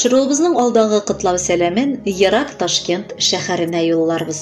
Тапшыруыбызның алдагы котлау сәламен Ерак Ташкент шәһәренә юлларбыз.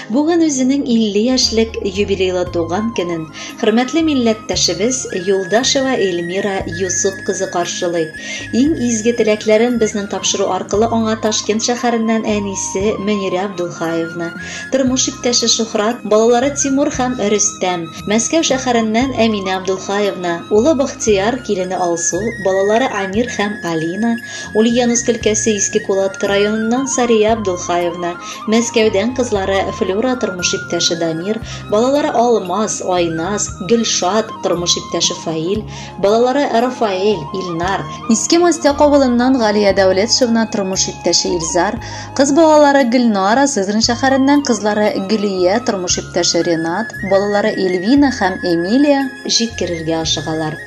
Бүген үзенең 50 яшьлек юбилейлы туган көнен хөрмәтле милләттәшебез Юлдашева Эльмира Юсуп кызы каршылый. Иң изге теләкләрен безнең тапшыру аркылы аңа Ташкент шәһәреннән әнисе Мөнирә Абдулхаевна, тормыш иптәше Шухрат, балалары Тимур һәм Рөстәм, Мәскәү шәһәреннән Әминә Абдулхаевна, улы Бахтияр, килене Алсу, балалары Амир һәм Алина, Ульяновск өлкәсе Иске Кулатка районыннан Сария Абдулхаевна, Мәскәүдән кызлары Флюра, тормыш иптәше Дамир, балалары Алмаз, Айназ, Гөлшат, тормыш иптәше Фаил, балалары Рафаэль, Илнар, Иске Мостяк авылыннан Галия Дәүләтшевна, тормыш иптәше Илзар, кыз балалары Гөлнара, Сызран шәһәреннән кызлары Гөлия, тормыш иптәше Ренат, балалары Эльвина һәм Эмилия җиткерергә ашыгалар.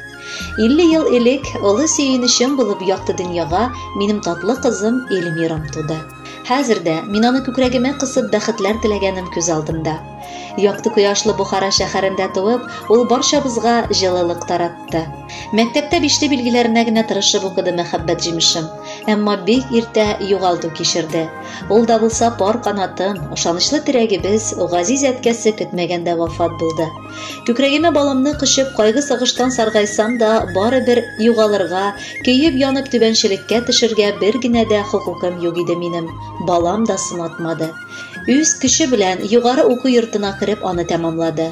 50 ел элек олы сөенечем булып якты дөньяга минем татлы кызым Эльмирам туды. Хәзердә мин аны күкрәгемә кысып бәхетләр теләгәнем күз алдымда. Якты кояшлы Бухара шәһәрендә туып, ул барчабызга җылылык таратты. Мәктәптә бишле билгеләренә генә тырышып укыды мәхәббәт җимешем, әмма бик иртә югалту кичерде. Ул да булса пар канатым, ышанычлы терәгебез Газиз әткәсе көтмәгәндә вафат булды. Күкрәгемә баламны кышып, кайгы сагыштан саргайсам да, барыбер югалырга, көеп янып түбәнчелеккә төшәргә бер генә дә хокукым юк иде минем. Балам да сынатмады. Үз көче белән югары уку йортына кирип аны тәмамлады.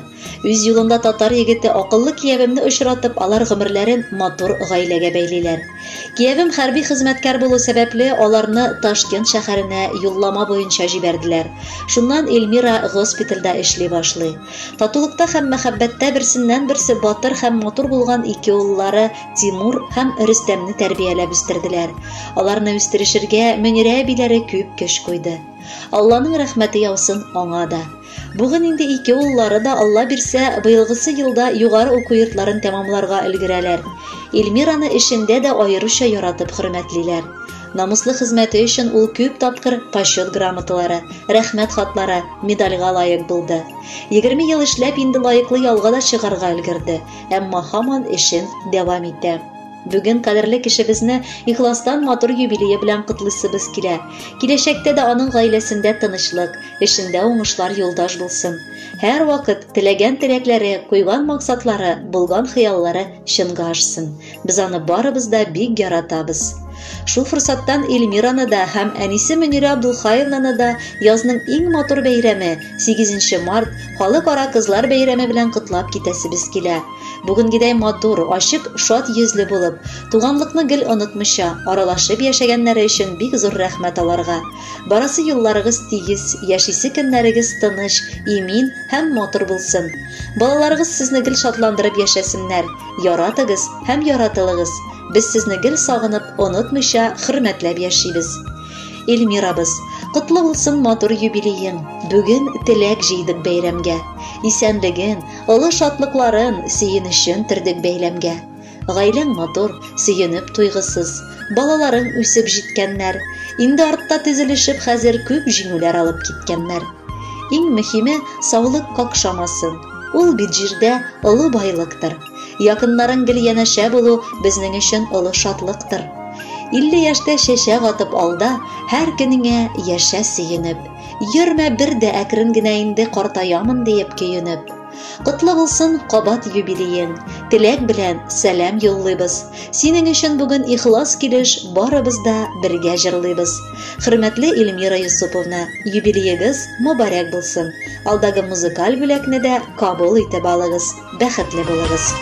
Үз юлында татар егете акыллы киявемне очратып, алар гомерләрен матур гаиләгә бәйлиләр. Киявем хәрби хезмәткәр булу сәбәпле аларны Ташкент шәһәренә юллама буенча җибәрделәр. Шуннан Эльмира госпитальдә эшли башлый. Татулыкта һәм мәхәббәттә берсеннән-берсе батыр һәм матур булган ике уллары Тимур һәм Рөстәмне тәрбияләп үстерделәр. Аларны үстерешергә Мөнирә әбиләре күп көч куйды. Алланың рәхмәте яусын аңа да. Бүген инде ике уллары да Алла бирсә, быелгысы елда югары уку йортларын тәмамларга өлгерәләр. Эльмираны эшендә дә аеруча яратып хөрмәтлиләр. Намуслы хезмәте өчен ул күп тапкыр почет грамоталары, рәхмәт хатлары, медальгә лаек булды. 20 ел эшләп инде лаеклы ялга да чыгарга өлгерде, әмма һаман эшен дәвам итә. Бүген кадерле кешебезне ихластан матур юбилее белән котлыйсыбыз килә. Киләчәктә дә аның гаиләсендә тынычлык, эшендә уңышлар юлдаш булсын. Һәр вакыт теләгән теләкләре, куйган максатлары, булган хыяллары чынга ашсын. Без аны барыбыз да бик яратабыз. Шул форсаттан Эльмираны да һәм әнисе Мөнирә Абдулхаевнаны да язның иң матур бәйрәме 8 март халыкара кызлар бәйрәме белән котлап китәсебез килә. Бүгенгедәй матур, ачык, шат йөзле булып, туганлыкны гел онытмыйча, аралашып яшәгәннәре өчен бик зур рәхмәт аларга. Барысы юлларыгыз тигез, яшисе көннәрегез тыныч, имин һәм матур булсын. Балаларыгыз сезне гел шатландырып яшәсеннәр. Яратыгыз һәм яратылыгыз. Без сезне гел сагынып, онытмыйча хөрмәтләп яшибез. Эльмирабыз, котлы булсын матур юбилеең. Бүген теләк җыйдык бәйрәмгә. Исәнлеген, олы шатлыкларын, сөенечен төрдек бәйләмгә. Гаиләң матур, сөенеп туйгысыз. Балаларың үсеп җиткәннәр. Инде артта тезелешеп хәзер күп җиңүләр алып киткәннәр. Иң мөһиме саулык какшамасын. Ул бит җирдә олы байлыктыр. Якыннарың гел янәшә булу безнең өчен олы шатлыктыр. 50 яшьтә чәчәк атып алда, һәр көнеңә яшә сөенеп. Йөрмә бер дә әкрен генә инде картаямын диеп көенеп. Котлы булсын кабат юбилеең. Теләк белән сәлам юллыйбыз. Синең өчен бүген ихлас килеш барыбыз да бергә җырлыйбыз. Хөрмәтле Эльмира Юсуповна, юбилеегыз мөбарәк булсын. Алдагы музыкаль бүләкне дә кабул итеп алыгыз. Бәхетле булыгыз.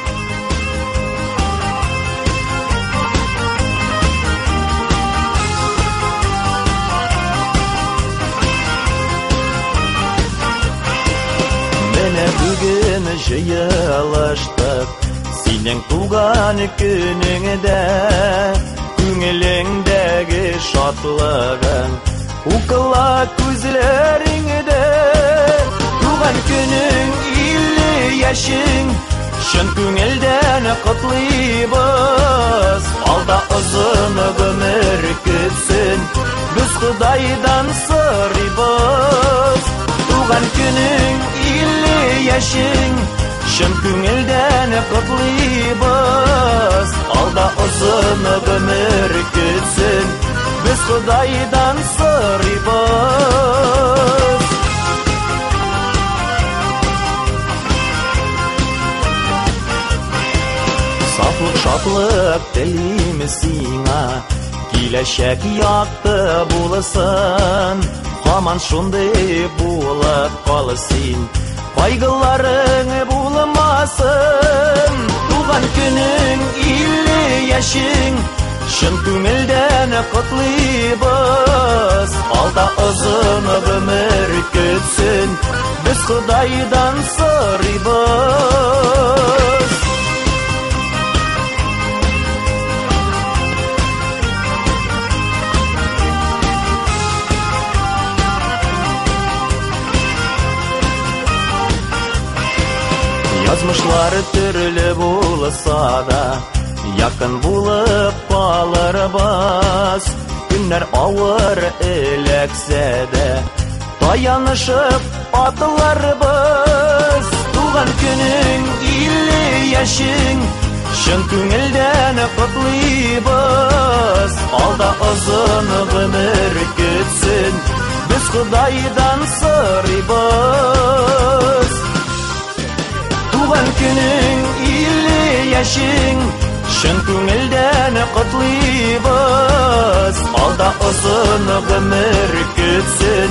Бүген җыелыштык синең туган көнеңдә, күңелеңдәге шатлыгың укыла күзләреңдә. Туган көнең 50 яшең, чын күңелдән котлыйбыз. Алда озын гомер көтсен, без Худайдан сорыйбыз. Туган көнең 50 яшең, чын күңелдән котлыйбыз. Алда озын гомер көтсен, biz Xudaydan sırıyız. Saflık şatlık dilimiz sina, kileşek yaktı bulasın. Haman şunday bulup kalasın, kaygıların bulmasın. Tuğan günün 50 yaşın, şın tümülden kutlayız. Alda uzun ömür geçsin, biz Xudaydan sırıyız. Yazmışlar türlü bulsa da, yakın bulup kalırız. Günler ağır elekse de, dayanışıp atlarız. Tuğan günün 50 yaşın, şın tüngülden kutlayız. Alda uzun ömür geçsin, biz Xudaydan sırıyız. Tuğan günün 50 yaşın, şın tüngülden kutlayız. Alda uzun ömür geçsin,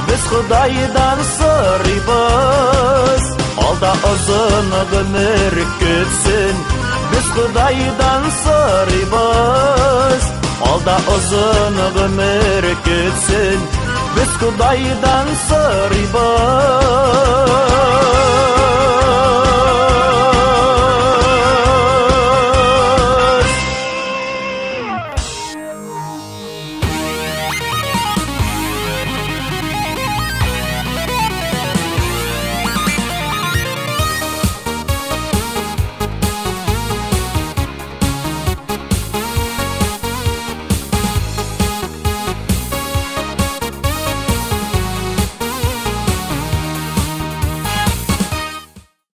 biz Xudaydan sırıyız. Alda uzun ömür geçsin, biz Xudaydan sırıyız. Alda uzun ömür geçsin, biz Xudaydan sırıyız.